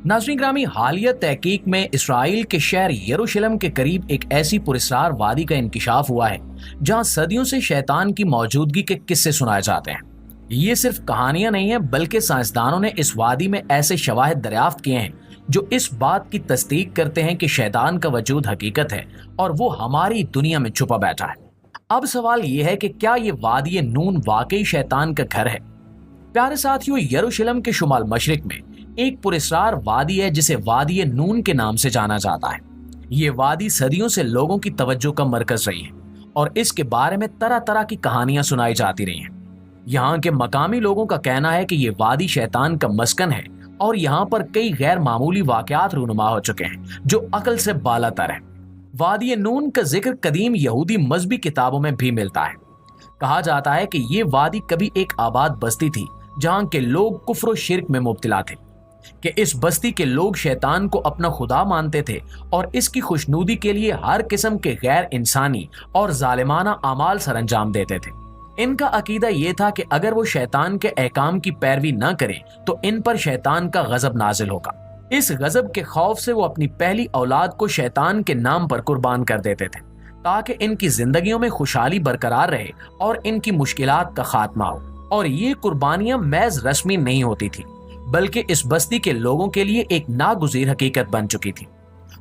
नाज़रीन ग्रामी, हालिया तहकीक में इसराइल के शहर यरूशलेम के करीब एक ऐसी पुरस्कार वादी का इंकिशाफ हुआ है जहां सदियों से शैतान की मौजूदगी के किस्से सुनाए जाते हैं। ये सिर्फ कहानियां नहीं है, बल्कि साइंसदानों ने इस वादी में ऐसे शवाहिद दरियाफ्त किए हैं जो इस बात की तस्दीक करते हैं कि शैतान का वजूद हकीकत है और वो हमारी दुनिया में छुपा बैठा है। अब सवाल ये है कि क्या ये वादी नून वाकई शैतान का घर है? प्यारे साथियों, यरूशलेम के शुमाल मशरिक में एक पुरस्कार वादी है जिसे वादी नून के नाम से जाना जाता है। ये वादी सदियों से लोगों की तवज्जो का मरकज रही है और इसके बारे में तरह तरह की कहानियां सुनाई जाती रही हैं। यहाँ के मकामी लोगों का कहना है कि ये वादी शैतान का मस्कन है और यहाँ पर कई गैर मामूली वाकयात रूनुमा हो चुके हैं जो अकल से बालातर है। वादी नून का जिक्र कदीम यहूदी मजहबी किताबों में भी मिलता है। कहा जाता है कि ये वादी कभी एक आबाद बस्ती थी जहाँ के लोग कुफ्र और शिर्क में मुब्तला थे, कि इस बस्ती के लोग शैतान को अपना खुदा मानते थे और इसकी खुशनूदी के लिए हर किस्म के गैर इंसानी और जालिमाना अमाल सरंजाम देते थे। इनका अकीदा ये था कि अगर वो शैतान के अहकाम की पैरवी न करें तो इन पर शैतान का गजब नाजिल होगा। इस गजब के खौफ से वो अपनी पहली औलाद को शैतान के नाम पर कुर्बान कर देते थे ताकि इनकी जिंदगियों में खुशहाली बरकरार रहे और इनकी मुश्किलात का खात्मा हो। और ये कुर्बानियां महज रस्मी नहीं होती थी, बल्कि इस बस्ती के लोगों के लिए एक नागुज़ीर हकीकत बन चुकी थी।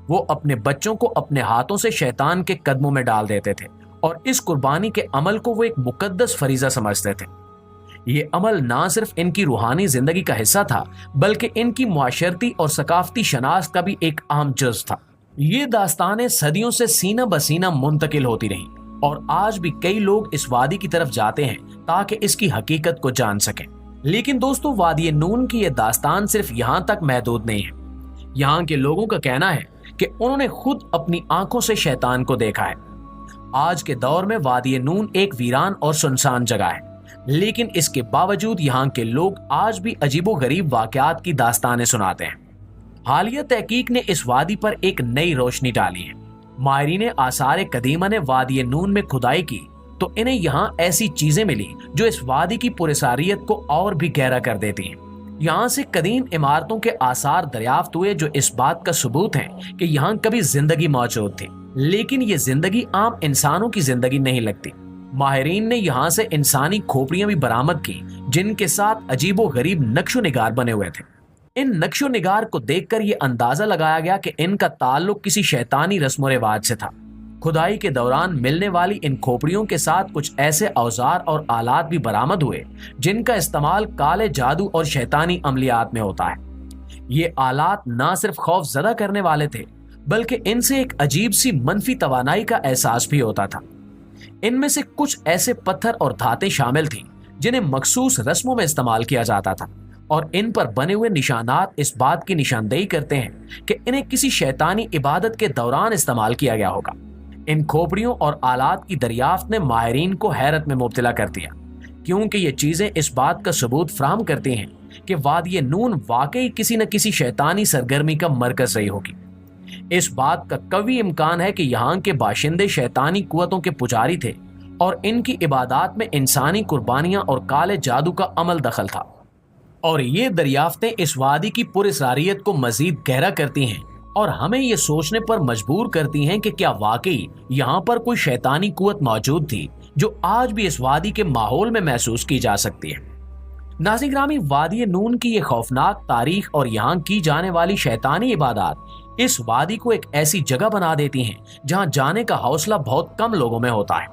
वो अपने बच्चों को अपने हाथों से शैतान के कदमों में डाल देते थे और इस कुर्बानी के अमल को वो एक मुकद्दस फरीजा समझते थे। ये अमल ना सिर्फ इनकी रूहानी जिंदगी का हिस्सा था, बल्कि इनकी मुआशरती और सकाफती शनाख्त का भी एक अहम जुज़ था। ये दास्तानें सदियों से सीना बसीना मुंतकिल होती रहीं और आज भी कई लोग इस वादी की तरफ जाते हैं ताकि इसकी हकीकत को जान सकें। लेकिन दोस्तों, वादी नून की यह दास्तान सिर्फ यहाँ तक महदूद नहीं है। यहाँ के लोगों का कहना है कि उन्होंने खुद अपनी आंखों से शैतान को देखा है। आज के दौर में वादी नून एक वीरान और सुनसान जगह है, लेकिन इसके बावजूद यहाँ के लोग आज भी अजीबो गरीब वाकयात की दास्तानें सुनाते हैं। हालिया तहकीक ने इस वादी पर एक नई रोशनी डाली है। माहिरीन आसार कदीमा ने वादी नून में खुदाई की तो इन्हें यहाँ ऐसी चीजें मिली जो इस वादी की पुरसारियत को और भी गहरा कर देती हैं। यहाँ से कदीम इमारतों के आसार दरियाफ्त हुए जो इस बात का सबूत है कि यहाँ कभी जिंदगी मौजूद थी, लेकिन ये जिंदगी आम इंसानों की जिंदगी नहीं लगती। माहिरीन ने यहाँ से इंसानी खोपड़ियां भी बरामद की जिनके साथ अजीबो गरीब नक्शो निगार बने हुए थे। इन नक्शो निगार को देखकर ये अंदाजा लगाया गया कि इनका ताल्लुक किसी शैतानी रस्म रिवाज से था। खुदाई के दौरान मिलने वाली इन खोपड़ियों के साथ कुछ ऐसे औजार और आलात भी बरामद हुए जिनका इस्तेमाल काले जादू और शैतानी अमलियात में होता है। ये आलात ना सिर्फ खौफ ज़दा करने वाले थे, बल्कि इनसे एक अजीब सी मनफी तवानाई का एहसास भी होता था। इनमें से कुछ ऐसे पत्थर और धातें शामिल थीं जिन्हें मखसूस रस्मों में इस्तेमाल किया जाता था और इन पर बने हुए निशानात इस बात की निशानदेही करते हैं कि इन्हें किसी शैतानी इबादत के दौरान इस्तेमाल किया गया होगा। इन खोपड़ियों और आलात की दरियाफ्त ने माहिरीन को हैरत में मुब्तला कर दिया, क्योंकि ये चीजें इस बात का सबूत फराहम करती हैं कि वादी नून वाकई किसी न किसी शैतानी सरगर्मी का मरकज रही होगी। इस बात का कवी इम्कान है कि यहाँ के बाशिंदे शैतानी कुव्वतों के पुजारी थे और इनकी इबादत में इंसानी कुर्बानियां और काले जादू का अमल दखल था। और ये दरियाफ्तें इस वादी की पुरसारियत को मजीद गहरा करती हैं और हमें ये सोचने पर मजबूर करती हैं कि क्या वाकई यहाँ पर कोई शैतानी कुव्वत मौजूद थी जो आज भी इस वादी के माहौल में महसूस की जा सकती है। नाज़रीन ग्रामी, वादी नून की ये खौफनाक तारीख और यहाँ की जाने वाली शैतानी इबादत इस वादी को एक ऐसी जगह बना देती हैं जहाँ जाने का हौसला बहुत कम लोगों में होता है।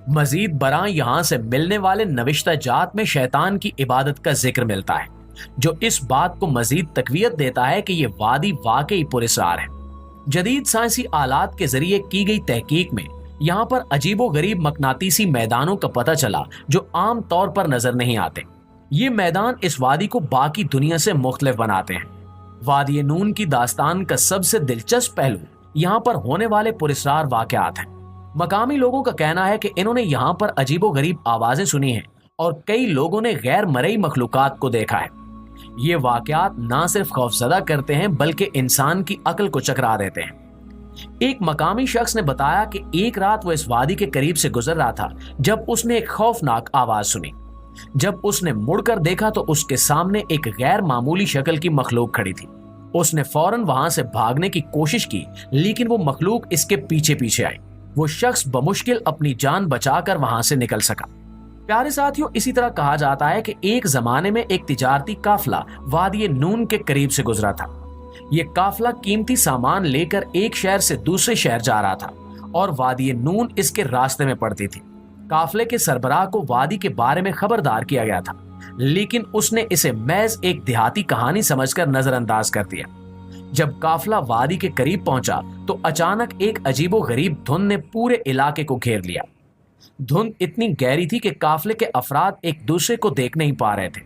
मजीद बरां यहाँ से मिलने वाले नविश्ता जात में शैतान की इबादत का जिक्र मिलता है, जो इस बात को मजीद तकवीयत देता है कि ये वादी वाकई पुरस्कार है। जदीद साइंसी आलात के जरिए की गई तहकीक में यहाँ पर अजीबो गरीब मकनातीसी मैदानों का पता चला जो आम तौर पर नजर नहीं आते। ये मैदान इस वादी को बाकी दुनिया से मुख्तलिफ बनाते हैं। वादी नून की दास्तान का सबसे दिलचस्प पहलू यहाँ पर होने वाले पुरस्कार वाकयात हैं। मकामी लोगों का कहना है कि इन्होंने यहाँ पर अजीबो गरीब आवाजें सुनी हैं और कई लोगों ने गैर मरई मखलूकात को देखा है। ये वाकयात ना सिर्फ खौफजदा करते हैं बल्कि इंसान की अक्ल को चकरा देते हैं। एक मकामी शख्स ने बताया कि एक रात वो इस वादी के करीब से गुजर रहा था जब उसने एक खौफनाक आवाज सुनी। जब उसने मुड़कर देखा तो उसके सामने एक गैर मामूली शक्ल की मखलूक खड़ी थी। उसने फौरन वहां से भागने की कोशिश की, लेकिन वो मखलूक इसके पीछे पीछे आई। वो शख्स बमुश्किल अपनी जान बचाकर वहां से निकल सका। प्यारे साथियों, इसी तरह कहा जाता है कि एक जमाने में एक तिजारती काफिला वादी नून के करीब से गुजरा था। ये काफिला कीमती सामान लेकर एक शहर से दूसरे शहर जा रहा था और वादी नून इसके रास्ते में पड़ती थी। काफिले के सरबराह को वादी के बारे में खबरदार किया गया था, लेकिन उसने इसे महज एक देहाती कहानी समझकर नजरअंदाज कर दिया। जब काफिला वादी के करीब पहुंचा तो अचानक एक अजीबोगरीब धुंध ने पूरे इलाके को घेर लिया। धुंध इतनी गहरी थी कि काफिले के अफराद एक दूसरे को देख नहीं पा रहे थे।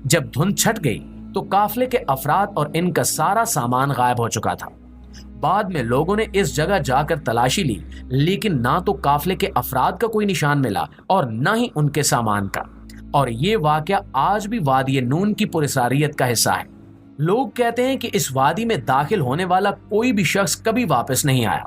जब धुंध छट गई तो काफिले के अफराद और इनका सारा सामान गायब हो चुका था। बाद में लोगों ने इस जगह जाकर तलाशी ली, लेकिन ना तो काफिले के अफराद का कोई निशान मिला और न ही उनके सामान का। और ये वाकया आज भी वादी नून की पुरस्कारियत का हिस्सा है। लोग कहते हैं कि इस वादी में दाखिल होने वाला कोई भी शख्स कभी वापस नहीं आया।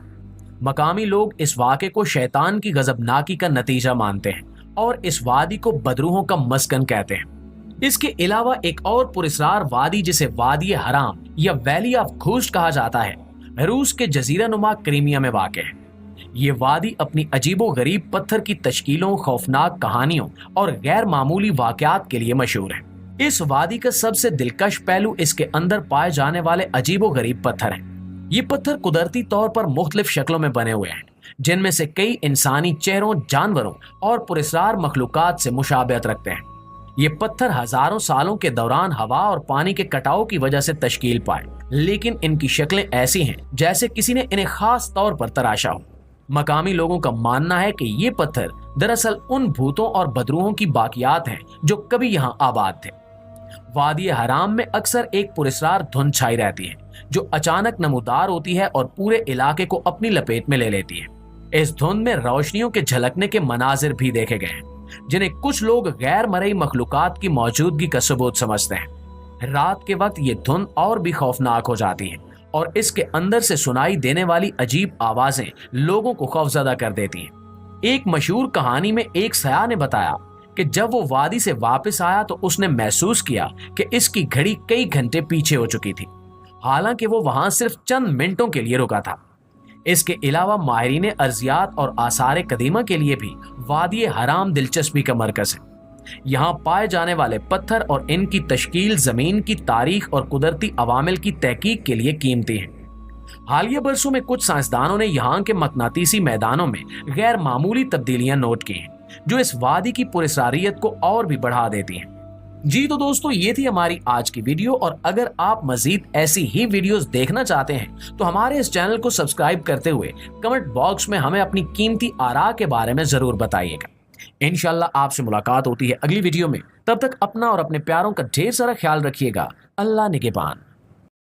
मकामी लोग इस वाक़े को शैतान की गजबनाकी का नतीजा मानते हैं और इस वादी को बदरूहों का मस्कन कहते हैं। इसके अलावा एक और पुरस्कार वादी, जिसे वादी हराम या वैली ऑफ घूस्ट कहा जाता है, रूस के जजीरा नुमा क्रीमिया में वाक़ है। ये वादी अपनी अजीबो गरीब पत्थर की तश्कीलों, खौफनाक कहानियों और गैर मामूली वाक़यात के लिए मशहूर है। इस वादी का सबसे दिलकश पहलू इसके अंदर पाए जाने वाले अजीबो गरीब पत्थर हैं। ये पत्थर कुदरती तौर पर मुख्तलिफ शक्लों में बने हुए हैं, जिनमें से कई इंसानी चेहरों, जानवरों और पुरस्कार मखलूकात से मुशाबहत रखते हैं। ये पत्थर हजारों सालों के दौरान हवा और पानी के कटाव की वजह से तश्कील पाए, लेकिन इनकी शक्लें ऐसी हैं जैसे किसी ने इन्हें खास तौर पर तराशा हो। मकामी लोगों का मानना है कि ये पत्थर दरअसल उन भूतों और बदरूहों की बाकियात हैं जो कभी यहाँ आबाद थे। वादी हराम में अक्सर एक पुरस्कार धुंध छाई रहती है, जो अचानक नमूदार होती है और पूरे इलाके को अपनी लपेट में ले लेती है। इस धुंध में रोशनियों के झलकने के मनाजिर भी देखे गए हैं, जिन्हें कुछ लोग गैर मरई मखलूकात की मौजूदगी का सबूत समझते हैं। रात के वक्त ये धुंध और भी खौफनाक हो जाती है और इसके अंदर से सुनाई देने वाली अजीब आवाजें लोगों को खौफजदा कर देती हैं। एक मशहूर कहानी में एक सयाह ने बताया कि जब वो वादी से वापस आया तो उसने महसूस किया कि इसकी घड़ी कई घंटे पीछे हो चुकी थी, हालांकि वो वहां सिर्फ चंद मिनटों के लिए रुका था। इसके अलावा माहिरीन अर्जियात और आसार कदीमा के लिए भी वादी हराम दिलचस्पी का मरकज है। यहाँ पाए जाने वाले पत्थर और इनकी तश्कील जमीन की तारीख और कुदरती अवामिल की तहकीक के लिए कीमती है। हालिया बरसों में कुछ साइंसदानों ने यहाँ के मकनातीसी मैदानों में गैर मामूली तब्दीलियां नोट की हैं, जो इस वादी की पुरस्कारियत को और भी बढ़ा देती हैं। जी तो दोस्तों, ये थी हमारी आज की वीडियो, और अगर आप मजीद ऐसी ही वीडियोस देखना चाहते हैं तो हमारे इस चैनल को सब्सक्राइब करते हुए कमेंट बॉक्स में हमें अपनी कीमती आरा के बारे में जरूर बताइएगा। इंशाल्लाह आपसे मुलाकात होती है अगली वीडियो में। तब तक अपना और अपने प्यारों का ढेर सारा ख्याल रखिएगा। अल्लाह निगहबान।